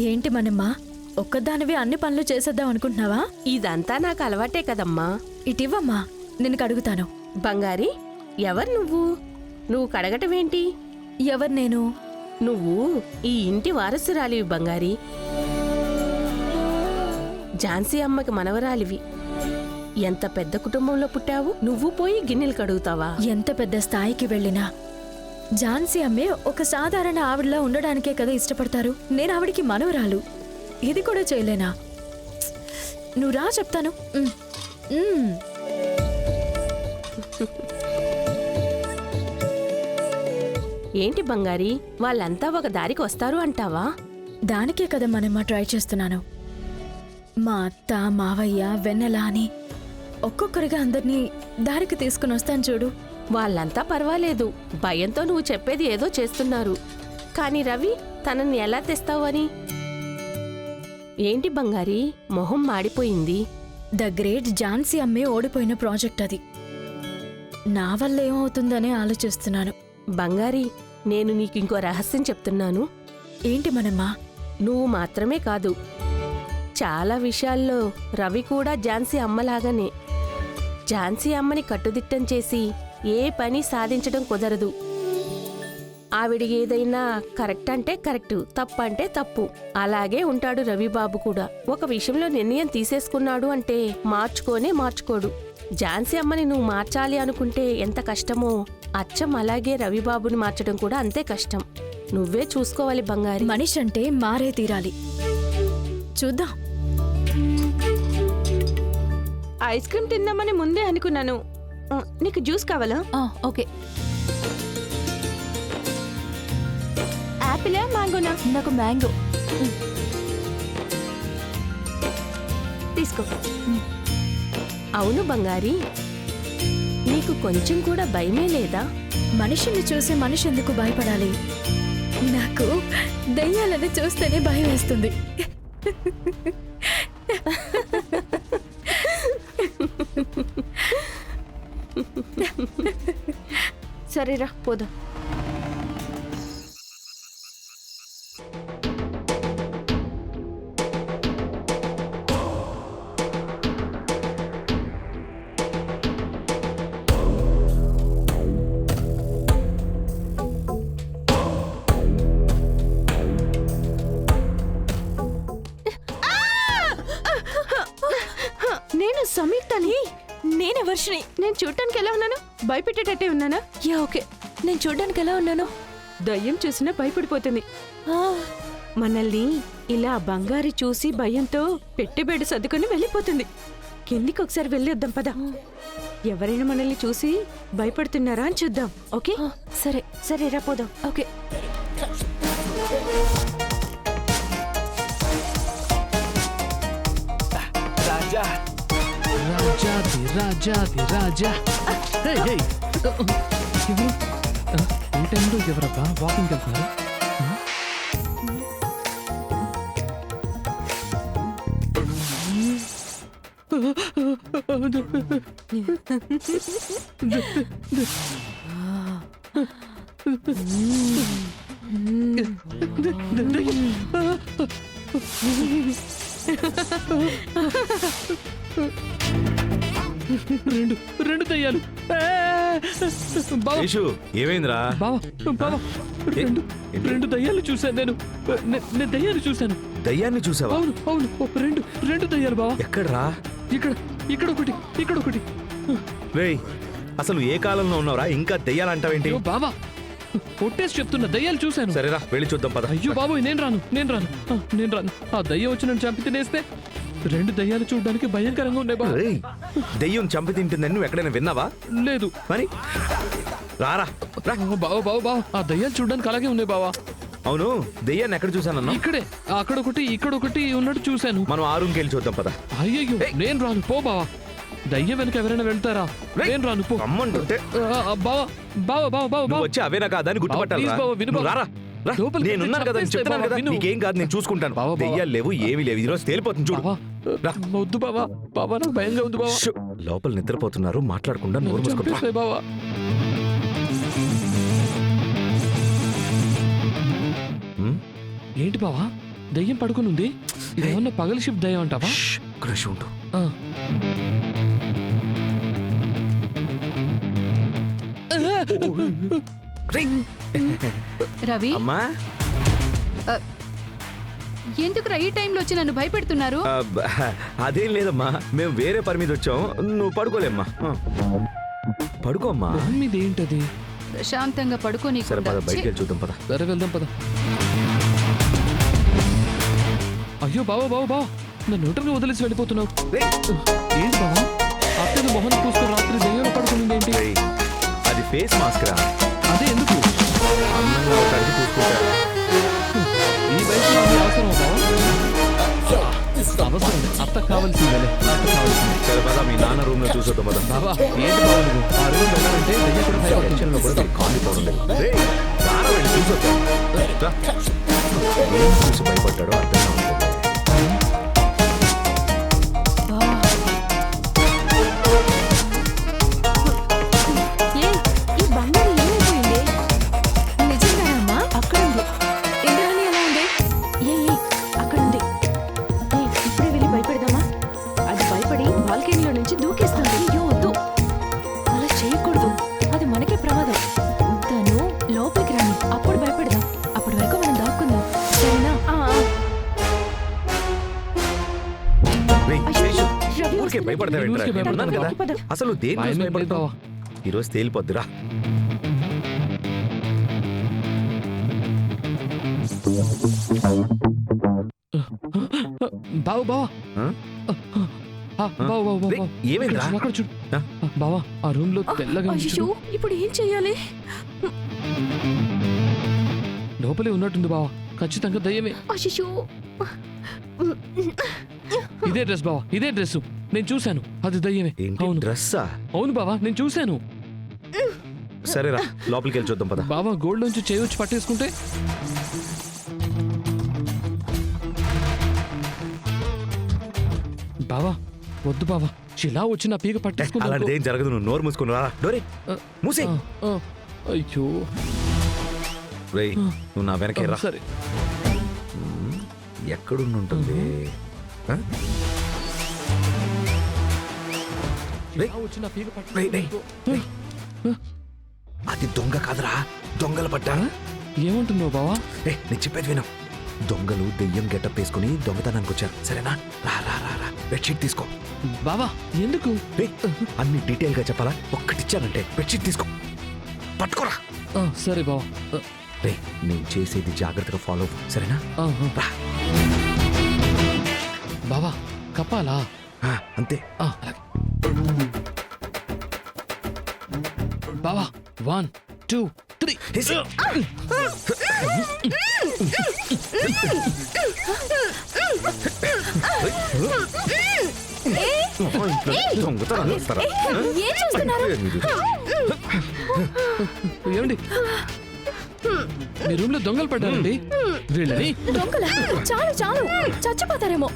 ఏంటి మనమ్మా, ఒక్కదానివి అన్ని పనులు చేసేద్దాం అనుకుంటున్నావా? ఇదంతా నాకు అలవాటే కదమ్మా. ఇటివ్వమ్మా, నిన్ను కడుగుతాను. బంగారి, ఎవరు నువ్వు? నువ్వు కడగటమేంటి? ఎవరు నేను? నువ్వు ఈ ఇంటి వారసురాలివి బంగారి. ఝాన్సీ అమ్మకి మనవరాలివి. ఎంత పెద్ద కుటుంబంలో పుట్టావు, నువ్వు పోయి గిన్నెలు కడుగుతావా? ఎంత పెద్ద స్థాయికి వెళ్ళినా ఝాన్సీ అమ్మే ఒక సాధారణ ఆవిడలా ఉండడానికే కదా ఇష్టపడతారు. నేను ఆవిడికి మనవరాలు, ఇది కూడా చేయలేనా? నువ్వు రా చెప్తాను. ఏంటి బంగారి, వాళ్ళంతా ఒక దారికి వస్తారు అంటావా? దానికే కదా మనమ్మ ట్రై చేస్తున్నాను. మా అత్త, మావయ్య, వెన్నెల అని ఒక్కొక్కరిగా అందరినీ దారికి తీసుకుని వస్తాను చూడు. వాళ్ళంతా పర్వాలేదు, భయంతో నువ్వు చెప్పేది ఏదో చేస్తున్నారు. కానీ రవి తనని ఎలా తెస్తావని? ఏంటి బంగారి, మొహం మాడిపోయింది? ద గ్రేట్ ఝాన్సీ అమ్మే ఓడిపోయిన ప్రాజెక్ట్ అది. నా వల్ల ఏమవుతుందనే ఆలోచిస్తున్నాను. బంగారి, నేను నీకింకో రహస్యం చెప్తున్నాను. ఏంటి మనమ్మా? నువ్వు మాత్రమే కాదు, చాలా విషయాల్లో రవి కూడా ఝాన్సీ అమ్మలాగానే. ఝాన్సీ అమ్మని కట్టుదిట్టం చేసి ఏ పని సాధించడం కుదరదు. ఆవిడ ఏదైనా కరెక్ట్ అంటే కరెక్టు, తప్పు అంటే తప్పు. అలాగే ఉంటాడు రవిబాబు కూడా. ఒక విషయంలో నిర్ణయం తీసేసుకున్నాడు అంటే మార్చుకోడు. ఝాన్సీ అమ్మని నువ్వు మార్చాలి అనుకుంటే ఎంత కష్టమో, అచ్చం అలాగే రవిబాబుని మార్చడం కూడా అంతే కష్టం. నువ్వే చూసుకోవాలి బంగారి. మనిషి అంటే మారే తీరాలి. చూద్దాం. ఐస్ క్రీమ్ తిందామని ముందే అనుకున్నాను. నీకు జ్యూస్ కావాలా? ఓకే. యాపిలా, మ్యాంగోనా? నాకు మ్యాంగో. తీసుకో. అవును బంగారి, నీకు కొంచెం కూడా భయమే లేదా? మనిషిని చూసి మనిషి ఎందుకు భయపడాలి? నాకు దయ్యాలని చూస్తేనే భయం వేస్తుంది. సరేరా పోదాం. నేను సమీర్తని. నేనే వర్షిని. నేను చూడటానికి ఎలా ఉన్నాను? భయపెట్టేటట్టే ఉన్నానా? Yeah okay. నేను చూడ్డానికి ఎలా ఉన్నాను? దయ్యం చూసినా భయపడిపోతుంది. మనల్ని ఇలా బంగారి చూసి భయంతో పెట్టెబెడు సర్దుకొని వెళ్ళిపోతుంది. కిందికి ఒకసారి వెళ్ళొద్దాం పద. ఎవరైనా మనల్ని చూసి భయపడుతున్నారా అని చూద్దాం. ఓకే సరే. సరేరా పోదాం. ఓకే. రాజా రాజాది రాజాది రాజా. ఎవరు ఈ టైంలో ఎవరబ్బా వాకింగ్ వెళ్తున్నారు? రెండు దయ్యాలు. ఏమైందిరా బావా, రెండు దయ్యాలు చూశాను నేను దయ్యాలు చూశాను. దయ్యాన్ని చూసావా? అవును, రెండు దయ్యాలు బావా. ఎక్కడ్రా? ఇక్కడ ఒకటి. రేయ్, అసలు ఏ కాలంలో ఉన్నావురా? ఇంకా దయ్యాలు అంటావేంటి? బావా, కొట్టేసి చెప్తున్నా, దయ్యాలు చూశాను. సరేరా, వెళ్ళి చూద్దాం పద. అయ్యో బాబోయ్, నేను రాను. ఆ దయ్యం వచ్చి నన్ను చంపి తినేస్తే రెండు దయ్యాలు చూడడానికి భయంకరంగా ఉన్నాయి బాబు. దయ్యం చంపి తింటుందని నువ్వు ఎక్కడైనా విన్నావా? లేదు. మరి రారా. బావా, ఆ దయ్యాలు చూడడానికి అలాగే ఉన్నాయి బావా. అవును, దయ్యాన్ని ఎక్కడ చూసానన్నా? ఇక్కడే, ఇక్కడొకటి ఉన్నట్టు చూశాను. మనం ఆ రూమ్కి వెళ్ళి చూద్దాం పద. అయ్యయ్యో, నేను రాను, పో బావా. దయ్యం వెనక ఎవరైనా వెళ్తారా? నేను రాను, పో. అమ్మంటుంటే బావా వచ్చి అవేనా కాదా అని గుర్తుపట్టాలి. రారా, నేనున్నాను కదా, చెప్తున్నాను కదా, నీకేం కాదు, నేను చూసుకుంటాను. దెయ్యాలు లేవు, ఏమీ లేవు, ఈరోజు తేలిపోతుంది చూడు. వద్దు బావా, నాకు భయంగా ఉంది బావా. లోపల నిద్రపోతున్నారు, మాట్లాడకుండా నోరు మూసుకుంటా. బావా, ఏంటి బావా, దయ్యం పడుకుని ఉంది. ఇదేమన్నా పగల షిఫ్ట్ దయ్యం అంటావా? క్రష్ ఉంటూ ఆ. రవి అమ్మా ఎందుకు ఈ టైంలో వచ్చి నన్ను భయపెడుతున్నారు? అదేం లేదమ్మా, మేము వేరే పని మీద వచ్చాం. నువ్వు పడుకోలేమ్మా. పడుకోమ్మా. మొహం మీద ఏంటది? ప్రశాంతంగా పడుకోని సరే పద, బయటికి వెళ్ళి చూద్దాం పద. సరే వెళ్దాం పద. అయ్యో బావా బావా బావా, నన్ను ఒంటరిగా వదిలేసి వెళ్ళిపోతున్నావు. ఏంటి బావా, అత్తని మొహం పూసుకొని రాత్రి దయ్యంలో పడుకునింది ఏంటి? రేయ్, అది ఫేస్ మాస్క్ రా. అదే ఎందుకు? అందంగా ఒక అడిగి పూసుకుంటారు. ఈ వయసులో అది అవసరం బావా? అవసరం, అత్త కావాల్సిందే. అత్త కావాల్సిందే. సరే పద, మీ నాన్న రూమ్ లో చూసొద్దాం పద. బాబా ఏంటి బావ నువ్వు? ఆ రూమ్ వెళ్ళాలంటే దయ్యం కూడా భయపడుతుంది. టెన్షన్ లో కూడా కాలిపోవడం లేదు. రేయ్, నాన్న వెళ్ళి చూసొద్దాం. రా. ఏం చూసి భయపడ్డాడో అర్థం కావట్లేదు. ఈ బంగారు ఏమైపోయింది? నిజంగానమ్మా? అక్కడ ఉంది. ఇంద్రాణి ఎలా ఉంది? అక్కడ ఉంది. ఇప్పుడే వెళ్ళి భయపెడదామా? అది భయపడి బాల్కనీలో నుంచి దూకేస్తుంది. అయ్యో వద్దు, అలా చేయకూడదు. అది మనకే ప్రమాదం. తను లోపలికి రాని, అప్పుడు భయపెడదాం. అప్పటి వరకు మనం దాక్కుందాం, సరేనా? రేయ్, శేషు, రవి ఊరికే భయపడతావేంట్రా? ఊరికే నేను ఉన్నాను కదా. పద. అసలు దేని భయం గురించి ఏం లేదు భయపడతావు? బావా. ఈరోజు తేలిపోద్దురా. బావ బావా, ఆ? బావ బావ రేయ్, ఏమైందిరా? అక్కడ చూడు. ఆ? బావా, ఆ రూమ్ లో తెల్లగా ఉంది అయ్యో, చూడు. ఇప్పుడు ఏం చెయ్యాలి? లోపలే ఉన్నట్టుంది బావా, ఖచ్చితంగా దయ్యమే. అయ్యో, ఇదే డ్రెస్ బావా, ఇదే డ్రెస్. నేను చూశాను, అది దయ్యమే. ఏంటి అవును డ్రెస్సా? అవును బావా, నేను చూశాను. సరేరా, లోపలికి వెళ్ళి చూద్దాం పద. బావా గోల్డ్ నుంచి చేయొచ్చి పట్టేసుకుంటే. బావా వద్దు బావా, ఇలా వచ్చి నా పీక పట్టేసుకుంటా. అలాంటిది ఏం జరగదు, నువ్వు నోరు మూసుకుని రా. డోరే మూసే. అయ్యో రేయ్, నువ్వు నా వెనకే రా. సరే. ఎక్కడుంటుంది? ఆ? రేయ్, ఇలా వచ్చి నా పీక రేయ్, రేయ్, పట్టేసుకుంటూ. రేయ్. అది దొంగ కాదురా, దొంగల పట్టా. ఏమంటున్నావు బావా? నేను చెప్పేది విను. దొంగలు దెయ్యం గెటప్ వేసుకుని దొంగతనానికి వచ్చారు, సరేనా? రా రా రా రా, బెడ్షీట్ తీసుకో. బావా ఎందుకు? రేయ్, అన్ని డీటెయిల్ గా చెప్పాలా? ఒక్కటిచ్చానంటే బెడ్షీట్ తీసుకో, పట్టుకోరా. సరే బావా. రే, నేను చేసేది జాగ్రత్తగా ఫాలో అవ్వు, సరేనా? రా. బావా కప్పాలా? అంతే. అలాగే. బావా 1 2 3. ఏసి. దొంగతనాలు వస్తారా? ఏం చేస్తున్నారు? ఏమండి, మీ రూమ్ లో దొంగలు పడ్డారండి. వీళ్ళని దొంగలా? చాలు చాలు, చచ్చిపోతారేమో.